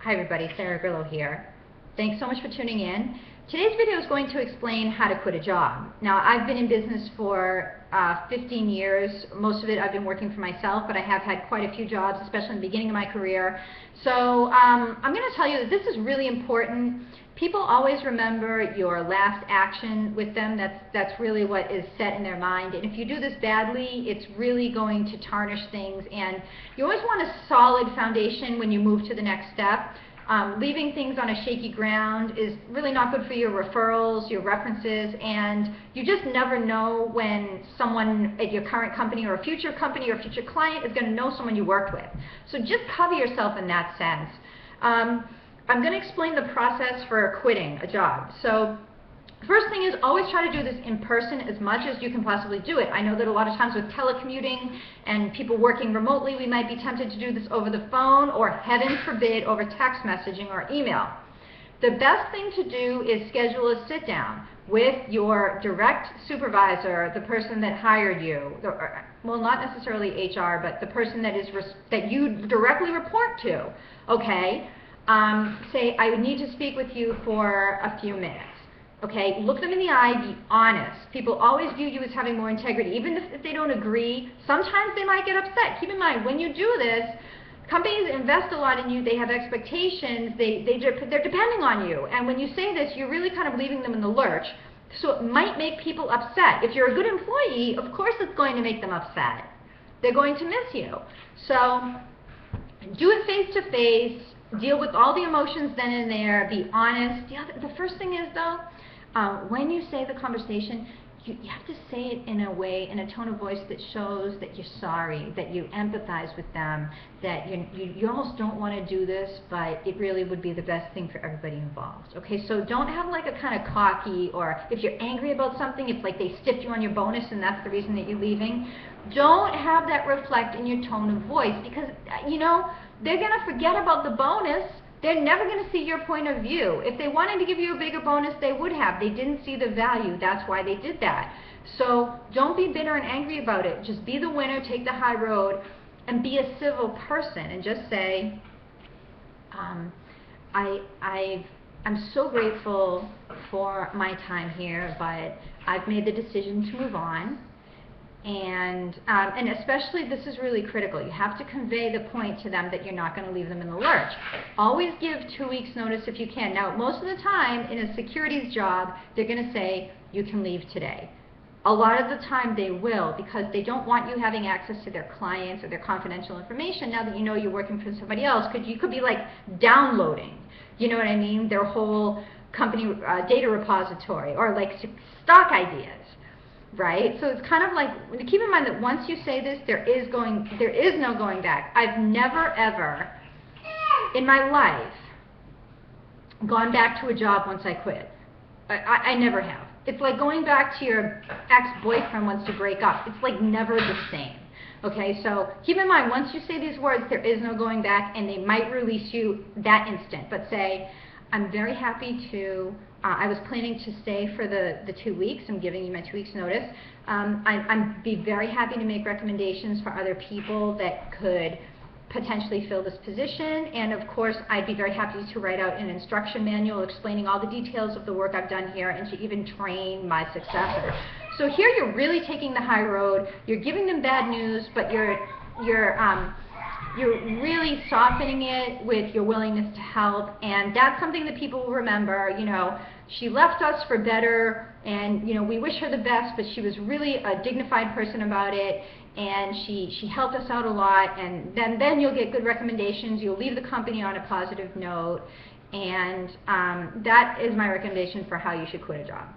Hi everybody, Sarah Grillo here. Thanks so much for tuning in. Today's video is going to explain how to quit a job. Now, I've been in business for 15 years. Most of it I've been working for myself, but I have had quite a few jobs, especially in the beginning of my career. So I'm going to tell you that this is really important. People always remember your last action with them. That's really what is set in their mind. And if you do this badly, it's really going to tarnish things. And you always want a solid foundation when you move to the next step. Leaving things on a shaky ground is really not good for your referrals, your references, and you just never know when someone at your current company or a future company or a future client is going to know someone you worked with. So just cover yourself in that sense. I'm going to explain the process for quitting a job. So first thing is always try to do this in person as much as you can possibly do it. I know that a lot of times with telecommuting and people working remotely, we might be tempted to do this over the phone or, heaven forbid, over text messaging or email. The best thing to do is schedule a sit down with your direct supervisor, the person that hired you, well, not necessarily HR, but the person that you directly report to, okay? Say, I would need to speak with you for a few minutes. Okay, look them in the eye, be honest. People always view you as having more integrity. Even if they don't agree, sometimes they might get upset. Keep in mind, when you do this, companies invest a lot in you, they have expectations, they're depending on you. And when you say this, you're really kind of leaving them in the lurch. So it might make people upset. If you're a good employee, of course it's going to make them upset. They're going to miss you. So do it face to face, deal with all the emotions then and there, be honest. The first thing is though, when you say the conversation, you have to say it in a way, in a tone of voice that shows that you're sorry, that you empathize with them, that you almost don't want to do this, but it really would be the best thing for everybody involved. Okay, so don't have like a kind of cocky, or if you're angry about something, it's like they stiffed you on your bonus and that's the reason that you're leaving. Don't have that reflect in your tone of voice, because, you know, they're going to forget about the bonus. They're never going to see your point of view. If they wanted to give you a bigger bonus, they would have. They didn't see the value. That's why they did that. So don't be bitter and angry about it. Just be the winner, take the high road, and be a civil person. And just say, I'm so grateful for my time here, but I've made the decision to move on. And especially, this is really critical. You have to convey the point to them that you're not going to leave them in the lurch. Always give 2 weeks notice if you can. Now, most of the time in a securities job, they're going to say, you can leave today. A lot of the time they will, because they don't want you having access to their clients or their confidential information now that you know you're working for somebody else. You could be like downloading, you know what I mean, their whole company data repository, or like stock ideas. Right? So it's kind of like, keep in mind that once you say this, there is no going back. I've never ever in my life gone back to a job once I quit. I never have. It's like going back to your ex-boyfriend wants to break up. It's like never the same. Okay, so keep in mind, once you say these words, there is no going back, and they might release you that instant. But say, I'm very happy to, I was planning to stay for the 2 weeks. I'm giving you my 2 weeks notice. I'd be very happy to make recommendations for other people that could potentially fill this position. And of course, I'd be very happy to write out an instruction manual explaining all the details of the work I've done here, and to even train my successor. So here you're really taking the high road. You're giving them bad news, but you're really softening it with your willingness to help, and that's something that people will remember. You know, she left us for better, and you know, we wish her the best, but she was really a dignified person about it, and she helped us out a lot. And then you'll get good recommendations. You'll leave the company on a positive note, and that is my recommendation for how you should quit a job.